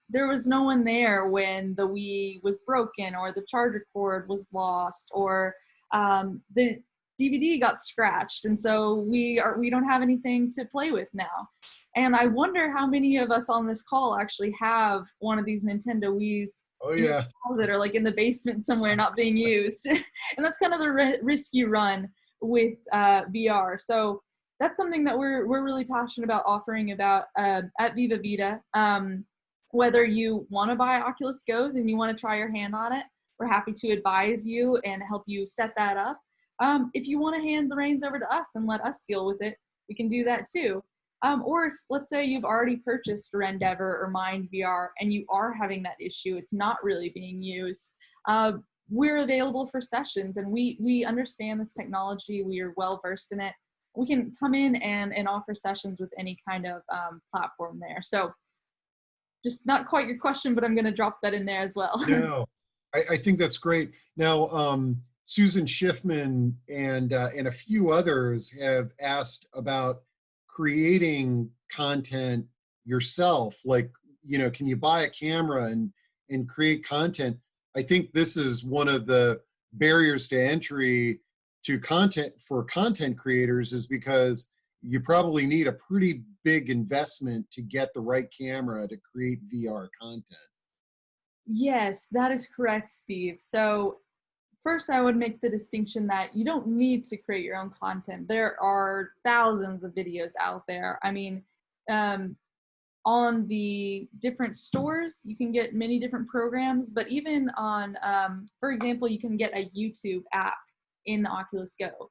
there was no one there when the Wii was broken or the charger cord was lost or the DVD got scratched, and so we don't have anything to play with now. And I wonder how many of us on this call actually have one of these Nintendo Wii's in the closet or like in the basement somewhere not being used. And that's kind of the risk you run with VR. So that's something that we're really passionate about offering about at Viva Vita. Whether you want to buy Oculus Go's and you want to try your hand on it, we're happy to advise you and help you set that up. If you want to hand the reins over to us and let us deal with it, we can do that too. Or if, let's say, you've already purchased Rendeavor or Mind VR and you are having that issue, it's not really being used, we're available for sessions, and we understand this technology. We are well versed in it. We can come in and offer sessions with any kind of platform there. So just not quite your question, but I'm going to drop that in there as well. No, I think that's great. Now, Susan Schiffman and a few others have asked about creating content yourself. Like, can you buy a camera and create content? I think this is one of the barriers to entry to content for content creators, is because you probably need a pretty big investment to get the right camera to create VR content. Yes, that is correct, Steve. So first, I would make the distinction that you don't need to create your own content. There are thousands of videos out there. I mean, on the different stores, you can get many different programs, but even on, for example, you can get a YouTube app in the Oculus Go.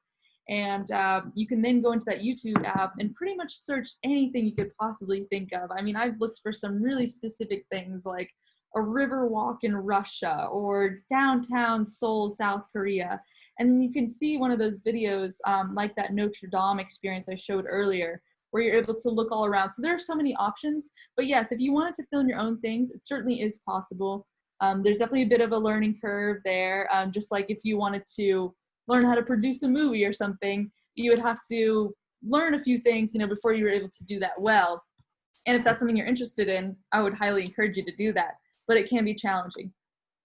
And you can then go into that YouTube app and pretty much search anything you could possibly think of. I mean, I've looked for some really specific things like a river walk in Russia or downtown Seoul, South Korea. And then you can see one of those videos like that Notre Dame experience I showed earlier, where you're able to look all around. So there are so many options. But yes, if you wanted to film your own things, it certainly is possible. There's definitely a bit of a learning curve there. Just like if you wanted to learn how to produce a movie or something, you would have to learn a few things, before you were able to do that well. And if that's something you're interested in, I would highly encourage you to do that. But it can be challenging.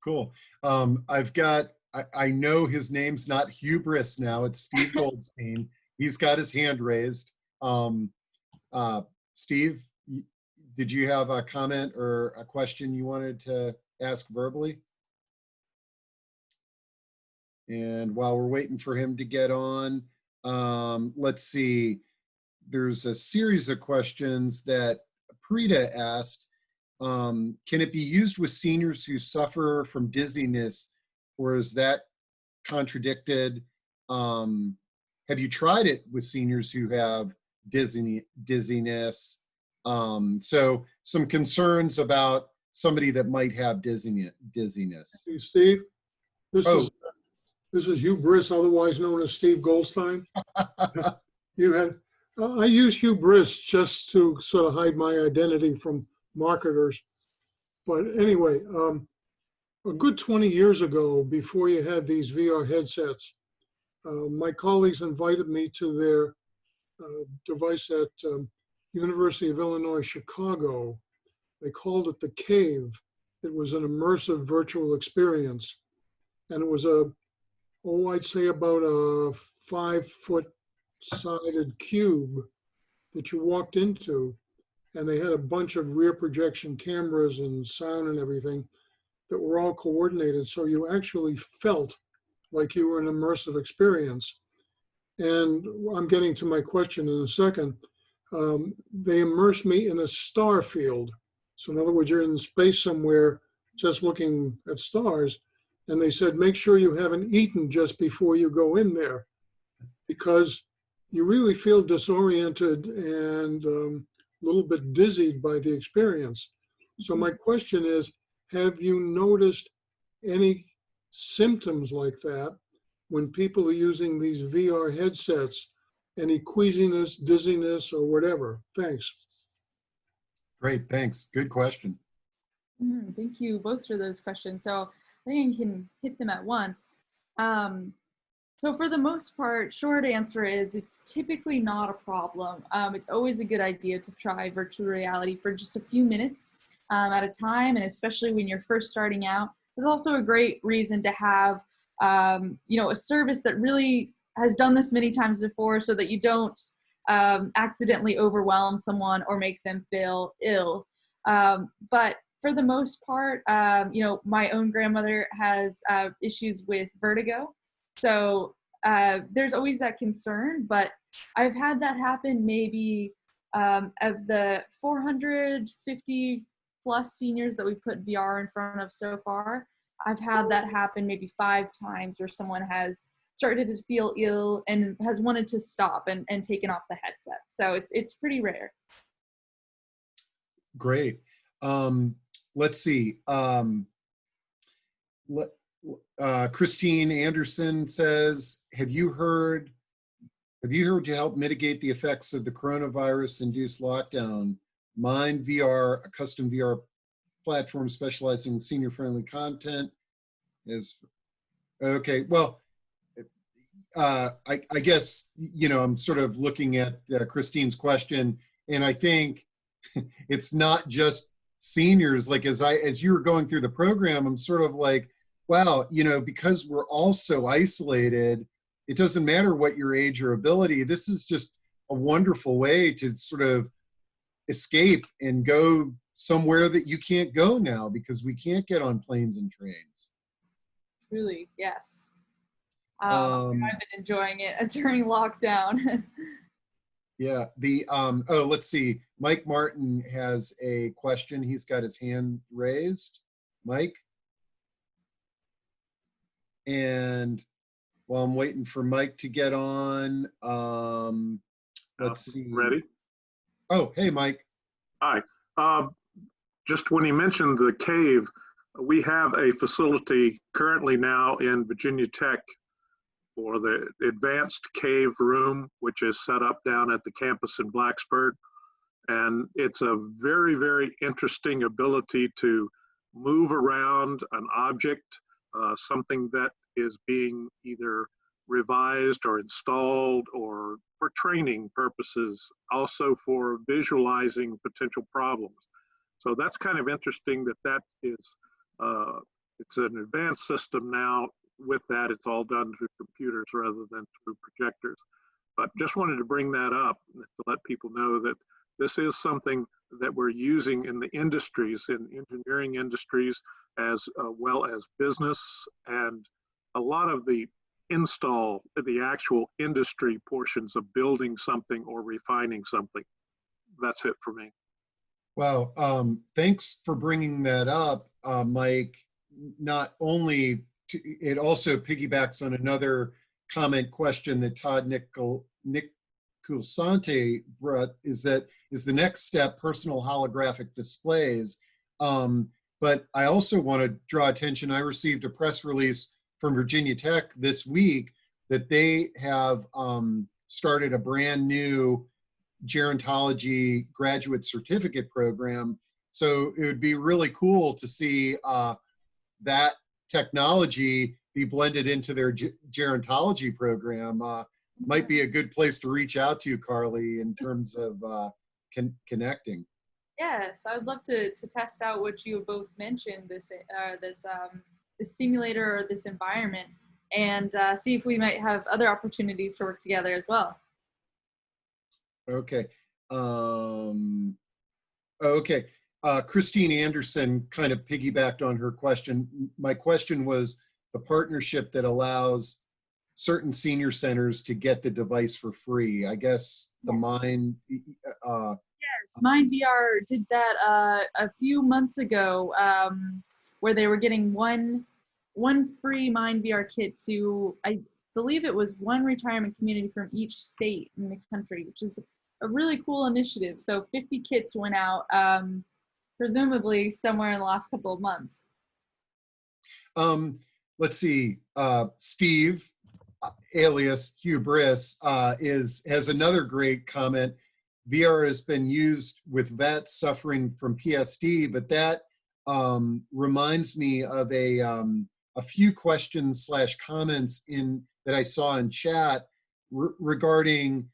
Cool. I know his name's not Hubris now, it's Steve Goldstein. He's got his hand raised. Steve, did you have a comment or a question you wanted to ask verbally? And while we're waiting for him to get on, let's see. There's a series of questions that Preeta asked. Can it be used with seniors who suffer from dizziness, or is that contradicted? Have you tried it with seniors who have dizziness? So some concerns about somebody that might have dizziness. Hey, Steve, this is Hugh Briss, otherwise known as Steve Goldstein. I use Hugh Briss just to sort of hide my identity from marketers. But anyway, a good 20 years ago, before you had these VR headsets, my colleagues invited me to their device at University of Illinois, Chicago. They called it the Cave. It was an immersive virtual experience. And it was I'd say about a 5-foot-sided cube that you walked into. And they had a bunch of rear projection cameras and sound and everything that were all coordinated. So you actually felt like you were an immersive experience. And I'm getting to my question in a second. They immersed me in a star field. So in other words, you're in space somewhere just looking at stars. And they said, make sure you haven't eaten just before you go in there, because you really feel disoriented and a little bit dizzied by the experience. So my question is, have you noticed any symptoms like that when people are using these VR headsets? Any queasiness, dizziness, or whatever? Thanks. Great, thanks. Good question. Thank you both for those questions. So I think I can hit them at once. So for the most part, short answer is it's typically not a problem. It's always a good idea to try virtual reality for just a few minutes at a time, and especially when you're first starting out. There's also a great reason to have a service that really has done this many times before, so that you don't accidentally overwhelm someone or make them feel ill. But for the most part, my own grandmother has issues with vertigo. So there's always that concern, but I've had that happen maybe of the 450 plus seniors that we put VR in front of so far. I've had that happen maybe 5 times where someone has started to feel ill and has wanted to stop and taken off the headset. So it's pretty rare. Great. Let's see. Christine Anderson says, have you heard to help mitigate the effects of the coronavirus-induced lockdown? Mind VR, a custom VR platform specializing in senior-friendly content, is okay. Well, I guess, I'm sort of looking at Christine's question, and I think it's not just seniors. Like as you were going through the program, I'm sort of like, wow, because we're all so isolated, it doesn't matter what your age or ability. This is just a wonderful way to sort of escape and go somewhere that you can't go now because we can't get on planes and trains. Truly, yes. I've been enjoying it during lockdown. Yeah. Let's see. Mike Martin has a question. He's got his hand raised. Mike? And while I'm waiting for Mike to get on, let's see. Ready? Oh, hey, Mike. Hi. Just when you mentioned the cave, we have a facility currently now in Virginia Tech for the advanced cave room, which is set up down at the campus in Blacksburg. And it's a very, very interesting ability to move around an object, something that is being either revised or installed or for training purposes, also for visualizing potential problems. So that's kind of interesting that is, it's an advanced system now. With that, it's all done through computers rather than through projectors. But just wanted to bring that up to let people know that this is something that we're using in the industries, in engineering industries, as well as business, and a lot of the actual industry portions of building something or refining something. That's it for me. Wow. Thanks for bringing that up, Mike. Not only, it also piggybacks on another comment question that Todd Niculsante brought, is the next step personal holographic displays. But I also want to draw attention. I received a press release from Virginia Tech this week that they have started a brand new gerontology graduate certificate program. So it would be really cool to see that technology be blended into their gerontology program. Might be a good place to reach out to you, Carleigh, in terms of connecting. Yes, I would love to test out what you both mentioned, this simulator or this environment, and see if we might have other opportunities to work together as well. Okay. Okay. Christine Anderson kind of piggybacked on her question. My question was the partnership that allows certain senior centers to get the device for free. I guess the Mind. Yes, Mind VR did that a few months ago, where they were getting one free Mind VR kit to, I believe it was one retirement community from each state in the country, which is a really cool initiative. So 50 kits went out, presumably somewhere in the last couple of months. Let's see. Steve, alias Hubris, has another great comment. VR has been used with vets suffering from PSD, but that reminds me of a few questions / comments that I saw in chat regarding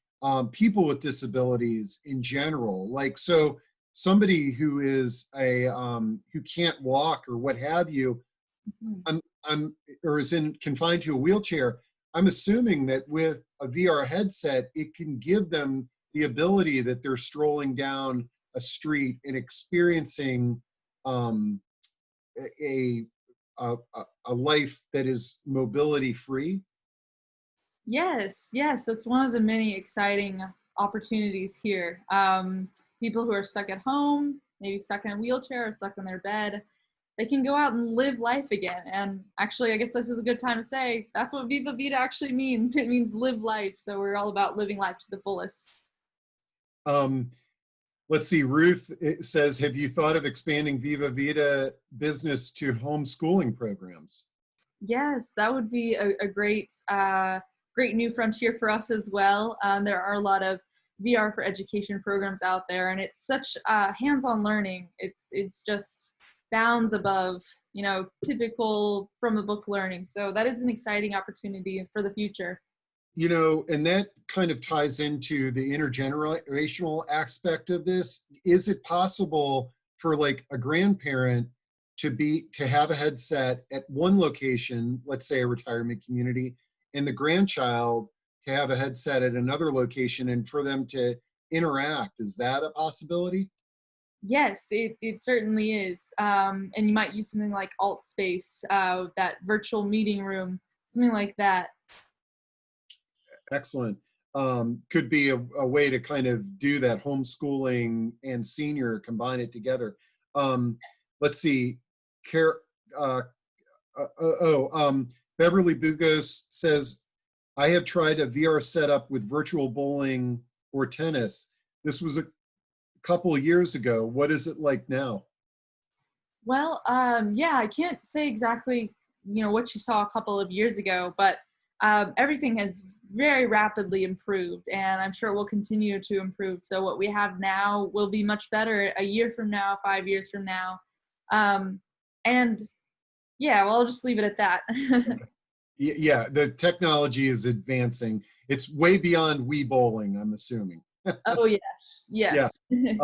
people with disabilities in general. Like, so somebody who is who can't walk or what have you, or is confined to a wheelchair, I'm assuming that with a VR headset, it can give them the ability that they're strolling down a street and experiencing a life that is mobility free. Yes, that's one of the many exciting opportunities here. People who are stuck at home, maybe stuck in a wheelchair or stuck in their bed, they can go out and live life again. And actually, I guess this is a good time to say that's what Viva Vita actually means. It means live life. So we're all about living life to the fullest. Let's see, Ruth says, have you thought of expanding Viva Vita business to homeschooling programs? Yes, that would be a great, great new frontier for us as well. There are a lot of VR for education programs out there, and it's such hands-on learning. It's just bounds above, you know, typical from the book learning. So that is an exciting opportunity for the future. You know, and that kind of ties into the intergenerational aspect of this. Is it possible for like a grandparent to have a headset at one location, let's say a retirement community, and the grandchild to have a headset at another location, and for them to interact? Is that a possibility? Yes, it certainly is. And you might use something like Alt Space, that virtual meeting room, something like that. Excellent. Could be a way to kind of do that homeschooling and senior, combine it together. Let's see. Beverly Bugos says, I have tried a VR setup with virtual bowling or tennis. This was a couple of years ago. What is it like now? Well, yeah, I can't say exactly, you know, what you saw a couple of years ago, but everything has very rapidly improved, and I'm sure it will continue to improve. So what we have now will be much better a year from now, 5 years from now. And yeah, well, I'll just leave it at that. Yeah, the technology is advancing. It's way beyond Wii bowling, I'm assuming. Oh, yes, yes. Yeah.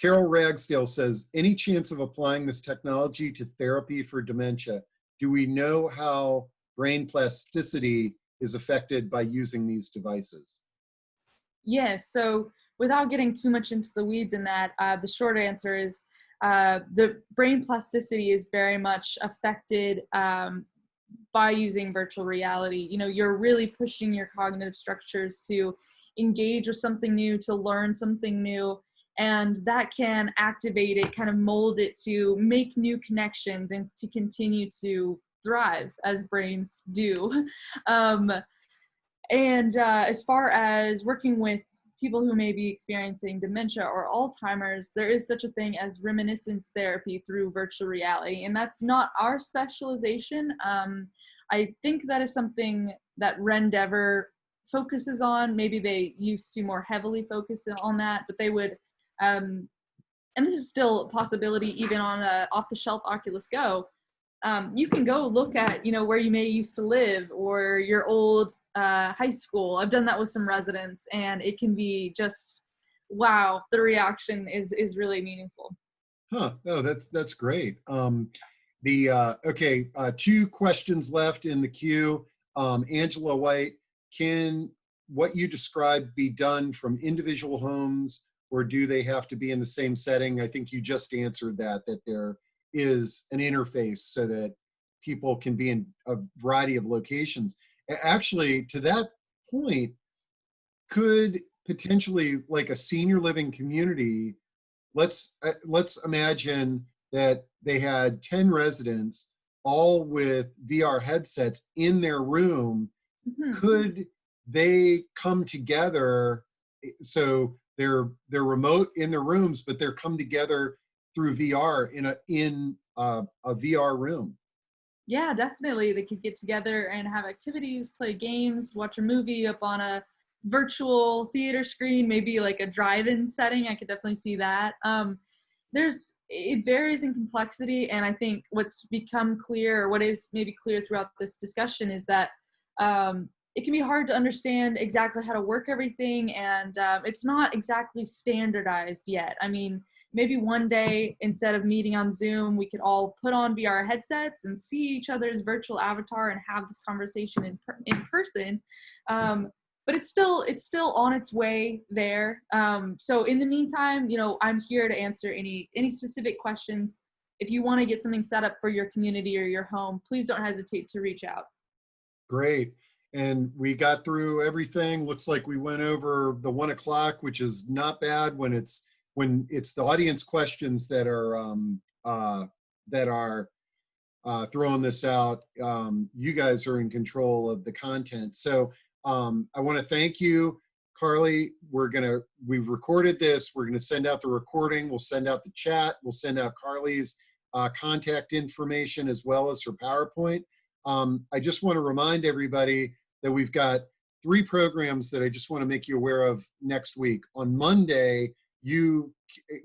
Carol Ragsdale says, any chance of applying this technology to therapy for dementia? Do we know how brain plasticity is affected by using these devices? Yes, so without getting too much into the weeds in that, the short answer is the brain plasticity is very much affected by using virtual reality. You know, you're really pushing your cognitive structures to engage with something new, to learn something new, and that can activate it, kind of mold it to make new connections and to continue to thrive as brains do. As far as working with people who may be experiencing dementia or Alzheimer's, there is such a thing as reminiscence therapy through virtual reality, and that's not our specialization. I think that is something that Rendeavor focuses on. Maybe they used to more heavily focus on that, but they would, and this is still a possibility even on a off-the-shelf Oculus Go. You can go look at, you know, where you may used to live or your old high school. I've done that with some residents, and it can be just, wow, the reaction is really meaningful. Huh. Oh, that's great. Okay, two questions left in the queue. Angela White, can what you described be done from individual homes, or do they have to be in the same setting? I think you just answered that there is an interface so that people can be in a variety of locations. Actually, to that point, could potentially, like a senior living community, let's imagine that they had 10 residents all with VR headsets in their room. Mm-hmm. Could they come together? So they're remote in their rooms, but they're come together through VR in a VR room. Yeah, definitely. They could get together and have activities, play games, watch a movie up on a virtual theater screen, maybe like a drive-in setting. I could definitely see that. It varies in complexity, and I think what's become clear, or what is maybe clear throughout this discussion, is that it can be hard to understand exactly how to work everything, and it's not exactly standardized yet. I mean, maybe one day, instead of meeting on Zoom, we could all put on VR headsets and see each other's virtual avatar and have this conversation in person. But it's still on its way there. So in the meantime, you know, I'm here to answer any specific questions. If you want to get something set up for your community or your home, please don't hesitate to reach out. Great. And we got through everything. Looks like we went over the 1 o'clock, which is not bad when it's the audience questions that are that are throwing this out. You guys are in control of the content. So I want to thank you, Carleigh. We've recorded this. We're going to send out the recording. We'll send out the chat. We'll send out Carleigh's contact information as well as her PowerPoint. I just want to remind everybody that we've got 3 programs that I just want to make you aware of next week. On Monday,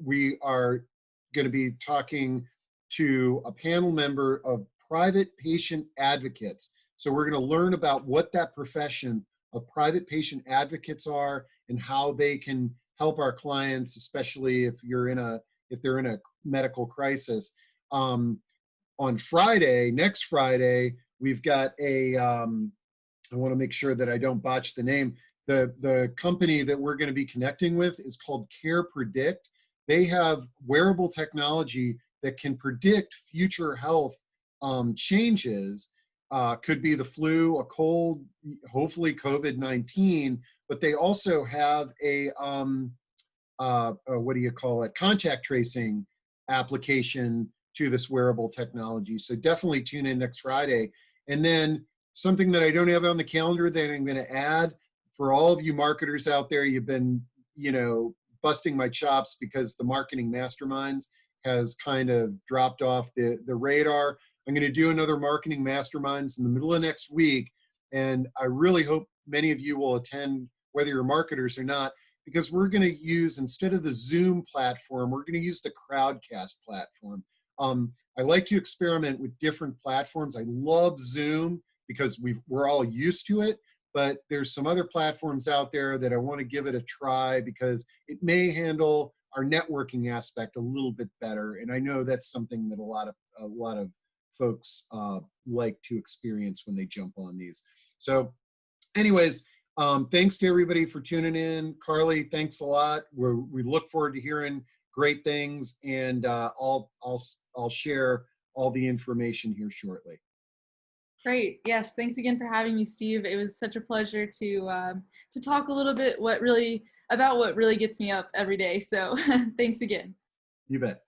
we are going to be talking to a panel member of private patient advocates. So we're going to learn about what that profession of private patient advocates are and how they can help our clients, especially if they're in a medical crisis. On Friday, next Friday, we've got I want to make sure that I don't botch the name. The company that we're going to be connecting with is called Care Predict. They have wearable technology that can predict future health changes. Could be the flu, a cold, hopefully COVID-19, but they also have a contact tracing application to this wearable technology. So definitely tune in next Friday. And then something that I don't have on the calendar that I'm going to add for all of you marketers out there, you've been, busting my chops because the marketing masterminds has kind of dropped off the radar. I'm going to do another marketing masterminds in the middle of next week. And I really hope many of you will attend, whether you're marketers or not, because we're going to use, instead of the Zoom platform, we're going to use the Crowdcast platform. I like to experiment with different platforms. I love Zoom because we're all used to it, but there's some other platforms out there that I want to give it a try because it may handle our networking aspect a little bit better. And I know that's something that a lot of folks like to experience when they jump on these. So anyways, thanks to everybody for tuning in. Carleigh, thanks a lot. We look forward to hearing great things, and I'll share all the information here shortly. Great. Yes. Thanks again for having me, Steve. It was such a pleasure to talk a little bit about what really gets me up every day. So thanks again. You bet.